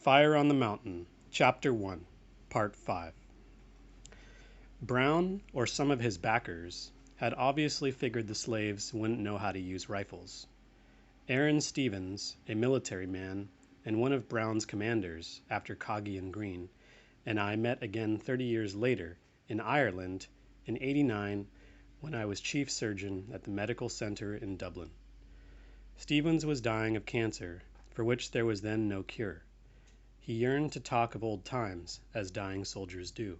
Fire on the Mountain, Chapter 1, Part 5. Brown, or some of his backers, had obviously figured the slaves wouldn't know how to use rifles. Aaron Stevens, a military man, and one of Brown's commanders after Coggy and Green, and I met again 30 years later in Ireland in '89 when I was chief surgeon at the medical center in Dublin. Stevens was dying of cancer, for which there was then no cure. He yearned to talk of old times, as dying soldiers do.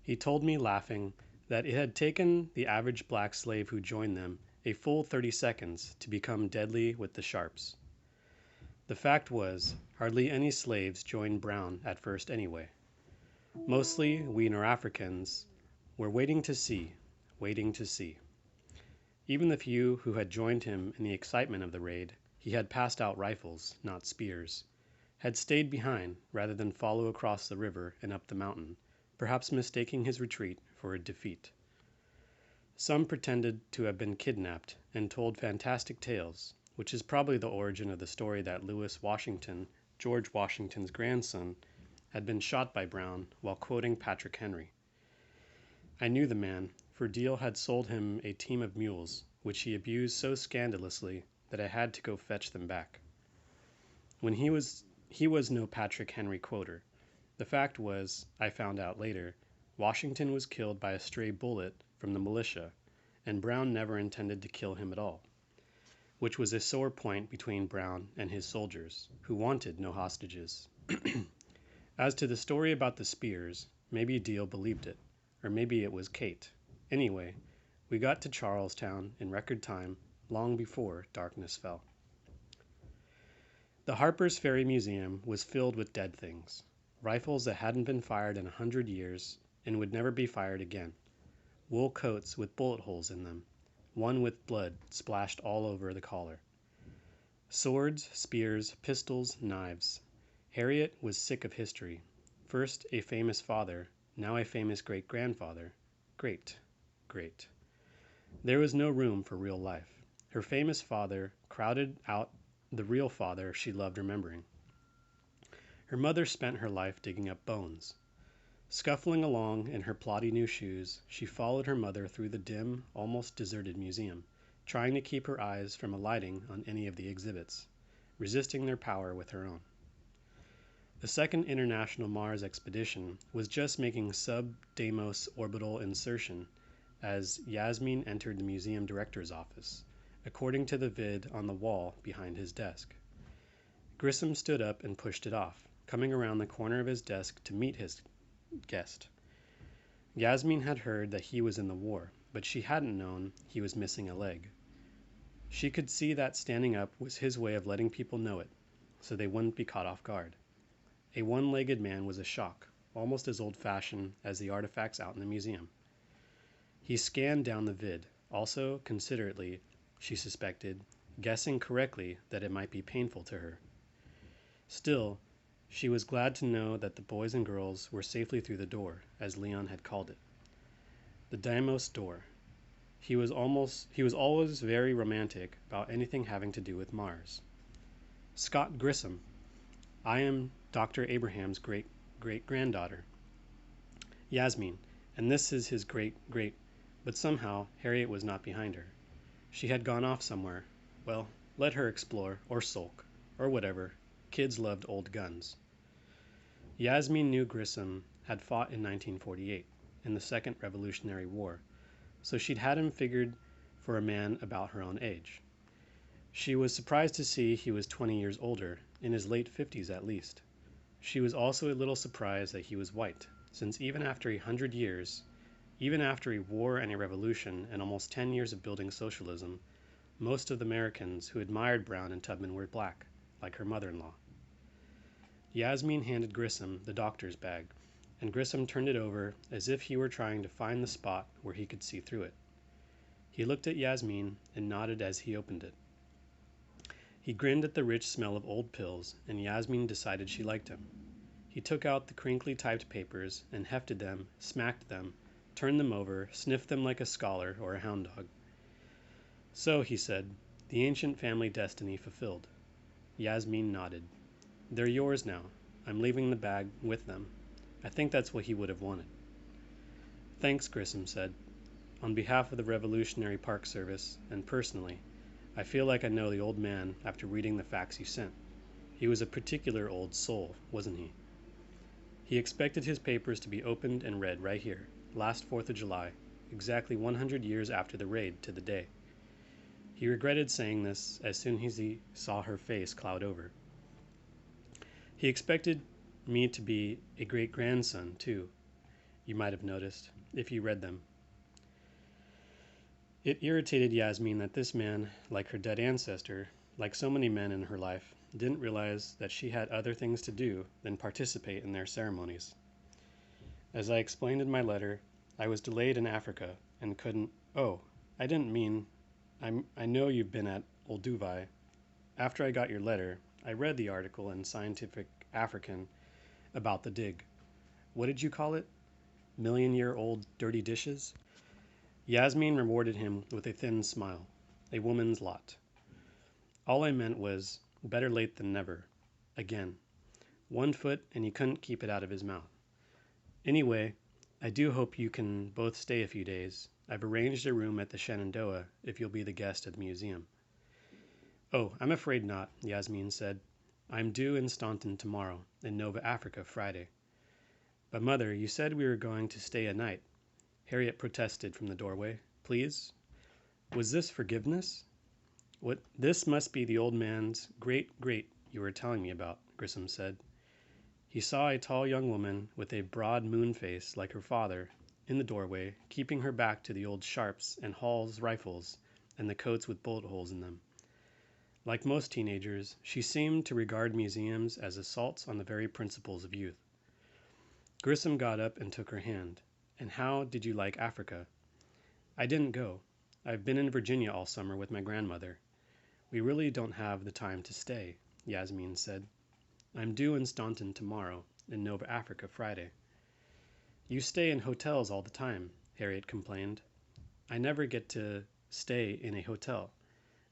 He told me, laughing, that it had taken the average black slave who joined them a full 30 seconds to become deadly with the sharps. The fact was, hardly any slaves joined Brown at first anyway. Mostly we Norafricans were waiting to see. Even the few who had joined him in the excitement of the raid, he had passed out rifles, not spears, had stayed behind rather than follow across the river and up the mountain, perhaps mistaking his retreat for a defeat. Some pretended to have been kidnapped and told fantastic tales, which is probably the origin of the story that Lewis Washington, George Washington's grandson, had been shot by Brown while quoting Patrick Henry. I knew the man, for Deal had sold him a team of mules, which he abused so scandalously that I had to go fetch them back. He was no Patrick Henry quoter. The fact was, I found out later, Washington was killed by a stray bullet from the militia, and Brown never intended to kill him at all, which was a sore point between Brown and his soldiers, who wanted no hostages. As to the story about the spears, maybe Deal believed it, or maybe it was Kate. Anyway, we got to Charlestown in record time, long before darkness fell. The Harper's Ferry Museum was filled with dead things, rifles that hadn't been fired in 100 years and would never be fired again, wool coats with bullet holes in them, one with blood splashed all over the collar. Swords, spears, pistols, knives. Harriet was sick of history. First a famous father, now a famous great-grandfather. Great. There was no room for real life. Her famous father crowded out the real father she loved remembering. Her mother spent her life digging up bones. Scuffling along in her ploddy new shoes, she followed her mother through the dim, almost deserted museum, trying to keep her eyes from alighting on any of the exhibits, resisting their power with her own. The Second International Mars Expedition was just making sub-Deimos orbital insertion as Yasmin entered the museum director's office, according to the vid on the wall behind his desk. Grissom stood up and pushed it off, coming around the corner of his desk to meet his guest. Yasmin had heard that he was in the war, but she hadn't known he was missing a leg. She could see that standing up was his way of letting people know it, so they wouldn't be caught off guard. A one-legged man was a shock, almost as old-fashioned as the artifacts out in the museum. He scanned down the vid, also considerately, she suspected, guessing correctly that it might be painful to her. Still, she was glad to know that the boys and girls were safely through the door, as Leon had called it. The Deimos door. He was always very romantic about anything having to do with Mars. Scott Grissom. I am Dr. Abraham's great-granddaughter. Yasmin, and this is his great-great, but somehow Harriet was not behind her. She had gone off somewhere. Well, let her explore, or sulk, or whatever. Kids loved old guns. Yasmin knew Grissom had fought in 1948, in the Second Revolutionary War, so she'd had him figured for a man about her own age. She was surprised to see he was 20 years older, in his late 50s at least. She was also a little surprised that he was white, since even after 100 years, even after a war and a revolution and almost 10 years of building socialism, most of the Americans who admired Brown and Tubman were black, like her mother-in-law. Yasmin handed Grissom the doctor's bag, and Grissom turned it over as if he were trying to find the spot where he could see through it. He looked at Yasmin and nodded as he opened it. He grinned at the rich smell of old pills, and Yasmin decided she liked him. He took out the crinkly typed papers and hefted them, smacked them, turned them over, sniffed them like a scholar or a hound dog. So, he said, the ancient family destiny fulfilled. Yasmin nodded. They're yours now. I'm leaving the bag with them. I think that's what he would have wanted. Thanks, Grissom said. On behalf of the Revolutionary Park Service, and personally, I feel like I know the old man after reading the facts you sent. He was a particular old soul, wasn't he? He expected his papers to be opened and read right here, last 4th of July, exactly 100 years after the raid to the day. He regretted saying this as soon as he saw her face cloud over. He expected me to be a great-grandson, too, you might have noticed, if you read them. It irritated Yasmin that this man, like her dead ancestor, like so many men in her life, didn't realize that she had other things to do than participate in their ceremonies. As I explained in my letter, I was delayed in Africa and couldn't. Oh, I didn't mean. I know you've been at Olduvai. After I got your letter, I read the article in Scientific African about the dig. What did you call it? Million-year-old dirty dishes? Yasmin rewarded him with a thin smile. A woman's lot. All I meant was, better late than never. Again. 1 foot and he couldn't keep it out of his mouth. Anyway, I do hope you can both stay a few days. I've arranged a room at the Shenandoah if you'll be the guest at the museum. Oh, I'm afraid not, Yasmin said. I'm due in Staunton tomorrow, in Nova Africa Friday. But Mother, you said we were going to stay a night. Harriet protested from the doorway. Please? Was this forgiveness? What? This must be the old man's great-great you were telling me about, Grissom said. He saw a tall young woman with a broad moon face like her father in the doorway, keeping her back to the old Sharps and Hall's rifles and the coats with bullet holes in them. Like most teenagers, she seemed to regard museums as assaults on the very principles of youth. Grissom got up and took her hand. And how did you like Africa? I didn't go. I've been in Virginia all summer with my grandmother. We really don't have the time to stay, Yasmin said. I'm due in Staunton tomorrow, in Nova Africa Friday. You stay in hotels all the time, Harriet complained. I never get to stay in a hotel.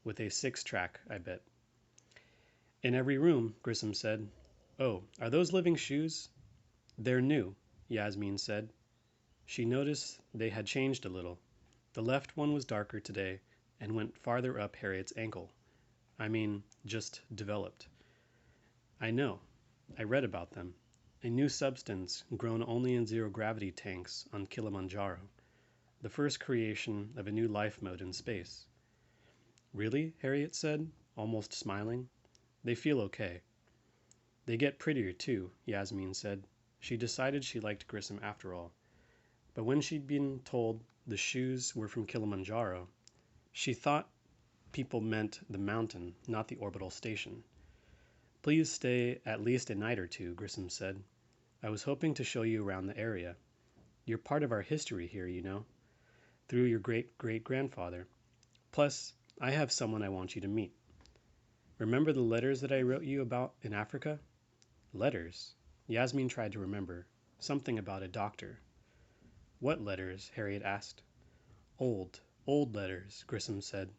With a 6-track, I bet. In every room, Grissom said. Oh, are those living shoes? They're new, Yasmin said. She noticed they had changed a little. The left one was darker today and went farther up Harriet's ankle. I mean, just developed. I know. I read about them. A new substance grown only in zero-gravity tanks on Kilimanjaro. The first creation of a new life mode in space. Really? Harriet said, almost smiling. They feel okay. They get prettier, too, Yasmin said. She decided she liked Grissom after all. But when she'd been told the shoes were from Kilimanjaro, she thought people meant the mountain, not the orbital station. Please stay at least a night or two, Grissom said. I was hoping to show you around the area. You're part of our history here, you know, through your great-great-grandfather. Plus, I have someone I want you to meet. Remember the letters that I wrote you about in Africa? Letters? Yasmin tried to remember. Something about a doctor. What letters? Harriet asked. Old letters, Grissom said.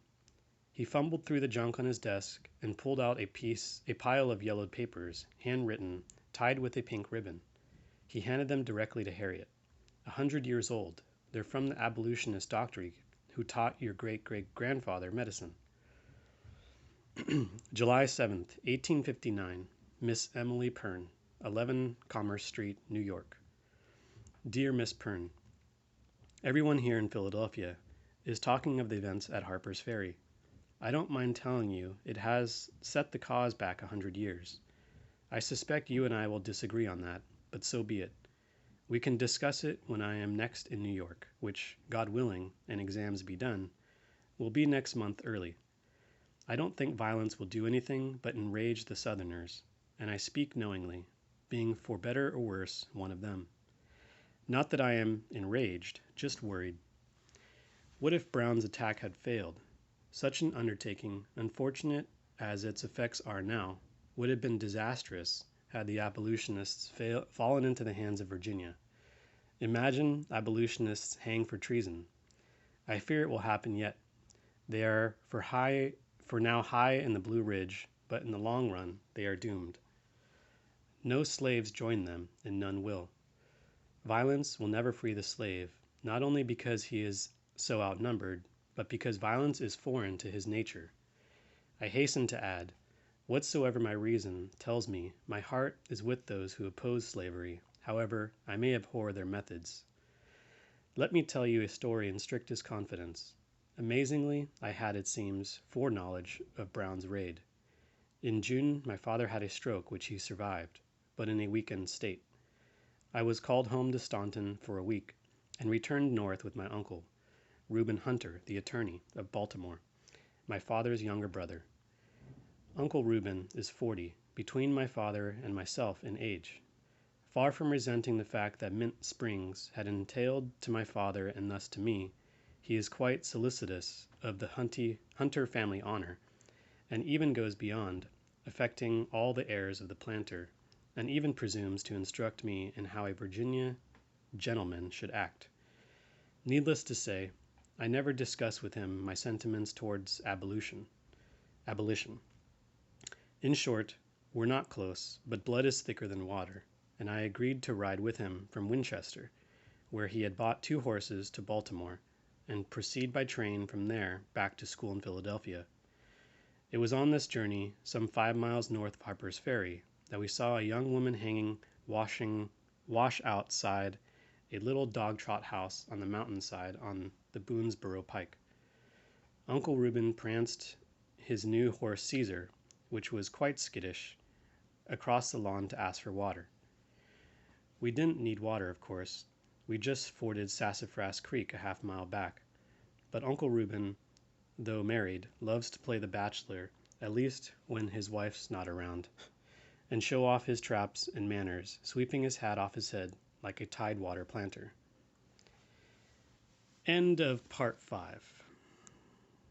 He fumbled through the junk on his desk and pulled out a pile of yellowed papers, handwritten, tied with a pink ribbon. He handed them directly to Harriet. 100 years old. They're from the abolitionist doctor who taught your great-great-grandfather medicine. July 7th, 1859. Miss Emily Pern, 11 Commerce Street, New York. Dear Miss Pern, everyone here in Philadelphia is talking of the events at Harper's Ferry. I don't mind telling you it has set the cause back 100 years. I suspect you and I will disagree on that, but so be it. We can discuss it when I am next in New York, which, God willing, and exams be done, will be next month early. I don't think violence will do anything but enrage the Southerners, and I speak knowingly, being for better or worse one of them. Not that I am enraged, just worried. What if Brown's attack had failed? Such an undertaking, unfortunate as its effects are now, would have been disastrous had the abolitionists fallen into the hands of Virginia. Imagine abolitionists hang for treason. I fear it will happen yet. They are for now high in the Blue Ridge, but in the long run they are doomed. No slaves join them, and none will. Violence will never free the slave, not only because he is so outnumbered, but because violence is foreign to his nature. I hasten to add, whatsoever my reason tells me, my heart is with those who oppose slavery, however I may abhor their methods. Let me tell you a story in strictest confidence. Amazingly, I had, it seems, foreknowledge of Brown's raid. In June, my father had a stroke which he survived, but in a weakened state. I was called home to Staunton for a week, and returned north with my uncle, Reuben Hunter, the attorney, of Baltimore, my father's younger brother. Uncle Reuben is 40, between my father and myself in age. Far from resenting the fact that Mint Springs had entailed to my father and thus to me, he is quite solicitous of the Hunter family honor, and even goes beyond, affecting all the heirs of the planter, and even presumes to instruct me in how a Virginia gentleman should act. Needless to say, I never discuss with him my sentiments towards abolition. In short, we're not close, but blood is thicker than water, and I agreed to ride with him from Winchester, where he had bought 2 horses, to Baltimore, and proceed by train from there back to school in Philadelphia. It was on this journey, some 5 miles north of Harper's Ferry, that we saw a young woman hanging wash outside a little dog-trot house on the mountainside on the Boonesborough Pike. Uncle Reuben pranced his new horse Caesar, which was quite skittish, across the lawn to ask for water. We didn't need water, of course. We just forded Sassafras Creek a half-mile back. But Uncle Reuben, though married, loves to play the bachelor, at least when his wife's not around, and show off his traps and manners, sweeping his hat off his head like a tidewater planter. End of part 5.